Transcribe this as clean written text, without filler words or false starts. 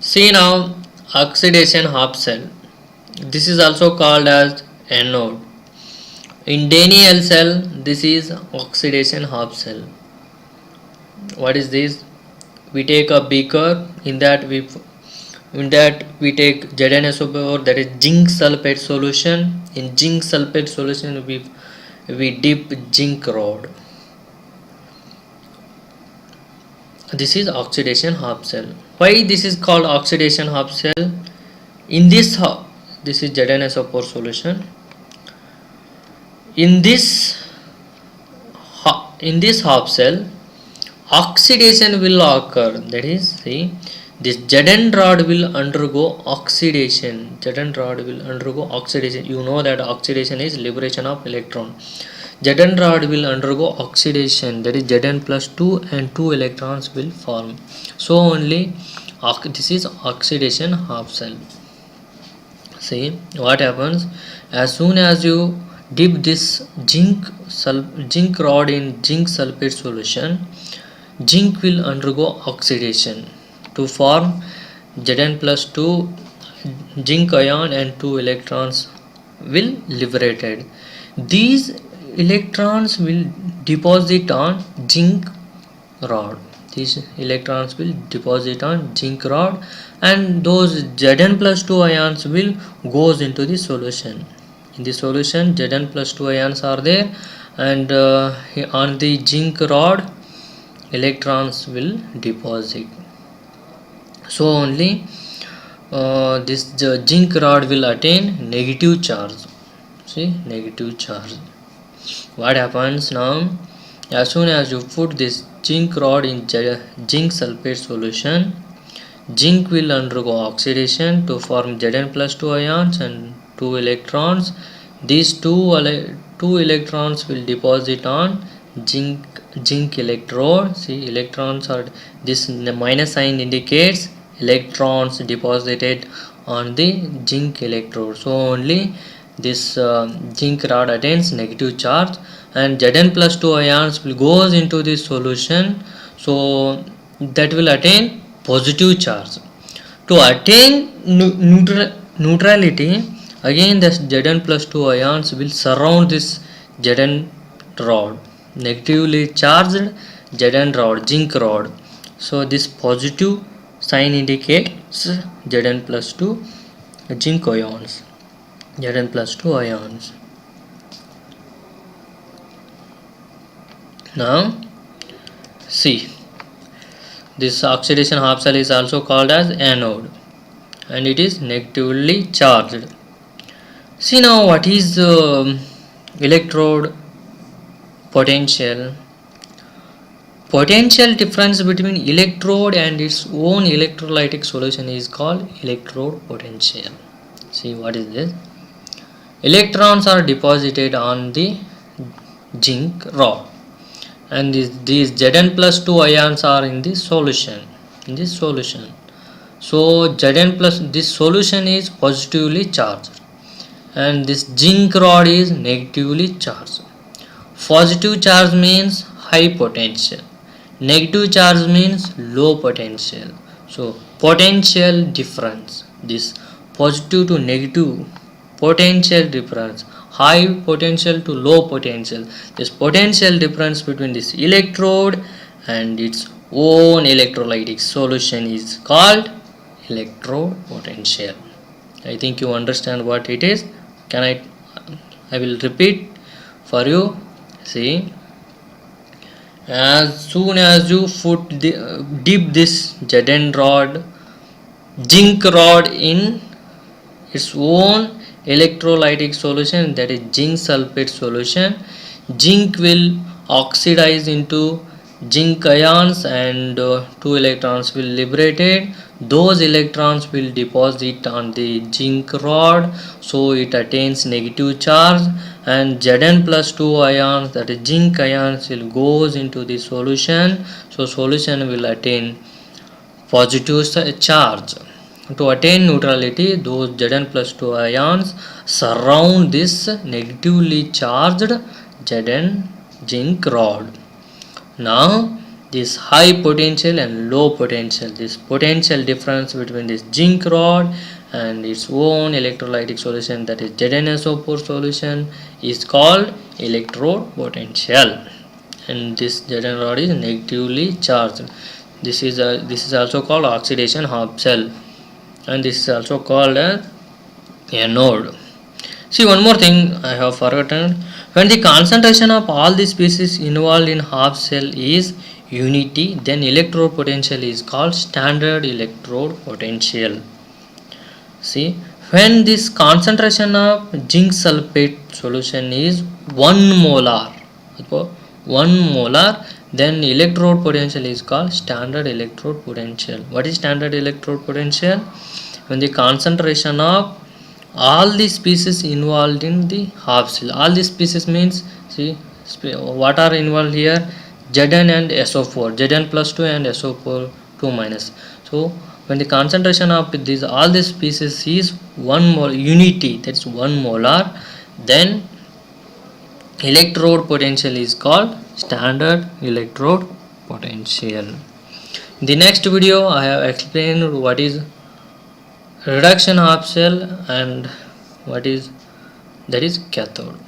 See now, oxidation half cell. This is also called as anode. In Daniell cell, this is oxidation half cell. What is this? We take a beaker. In that we take ZnSO4, that is zinc sulfate solution. In zinc sulfate solution, we dip zinc rod. This is oxidation half cell. Why this is called oxidation half cell? In this is ZnSO4 solution. In this half cell, oxidation will occur. That is, see, this Zn rod will undergo oxidation. Zn rod will undergo oxidation. You know that oxidation is liberation of electron. Zn rod will undergo oxidation. That is Zn plus 2 and 2 electrons will form. So only this is oxidation half cell. See what happens as soon as you dip this zinc rod in zinc sulfate solution. Zinc will undergo oxidation to form Zn plus 2 zinc ion and 2 electrons will liberated. These electrons will deposit on zinc rod. These electrons will deposit on zinc rod, and those Zn plus 2 ions will goes into the solution. In the solution, Zn plus 2 ions are there, and on the zinc rod electrons will deposit. So only this zinc rod will attain negative charge. See, negative charge. What happens now? As soon as you put this zinc rod in zinc sulfate solution, zinc will undergo oxidation to form Zn plus 2 ions and 2 electrons. These two electrons will deposit on zinc electrode. See, electrons are, this minus sign indicates electrons deposited on the zinc electrode. So only this zinc rod attains negative charge, and Zn plus 2 ions will goes into this solution, so that will attain positive charge. To attain neutrality, again the Zn plus 2 ions will surround this Zn rod, negatively charged Zn rod, zinc rod. So this positive sign indicates Zn plus 2 zinc ions, Zn plus 2 ions. Now see, this oxidation half cell is also called as anode, and it is negatively charged. See now, what is electrode potential? Potential difference between electrode and its own electrolytic solution is called electrode potential. See, what is this? Electrons are deposited on the zinc rod, and these Zn plus 2 ions are in this solution. So Zn plus, this solution is positively charged, and this zinc rod is negatively charged. Positive charge means high potential, negative charge means low potential. So potential difference, this positive to negative potential difference, high potential to low potential, this potential difference between this electrode and its own electrolytic solution is called electrode potential. I think you understand what it is. I will repeat for you. See, as soon as you dip this zinc rod in its own electrolytic solution, that is zinc sulfate solution, zinc will oxidize into zinc ions, and 2 electrons will liberated. Those electrons will deposit on the zinc rod, so it attains negative charge, and Zn plus 2 ions, that is zinc ions, will goes into the solution, so solution will attain positive charge. To attain neutrality, those Zn plus 2 ions surround this negatively charged Zn zinc rod. Now this high potential and low potential. This potential difference between this zinc rod and its own electrolytic solution, that is ZnSO4 solution, is called electrode potential, and this Zn rod is negatively charged. This is also called oxidation half cell, and this is also called as anode. See, one more thing I have forgotten. When the concentration of all the species involved in half cell is unity, then electrode potential is called standard electrode potential. See, when this concentration of zinc sulfate solution is 1 molar, 1 molar, then electrode potential is called standard electrode potential. What is standard electrode potential? When the concentration of all the species involved in the half cell, all the species means, see, what are involved here? Zn and SO4, Zn plus 2 and SO4 2 minus. So when the concentration of these all the species is 1 mole unity, that's 1 molar, then electrode potential is called standard electrode potential. In the next video I have explained what is reduction half cell and what is, that is cathode.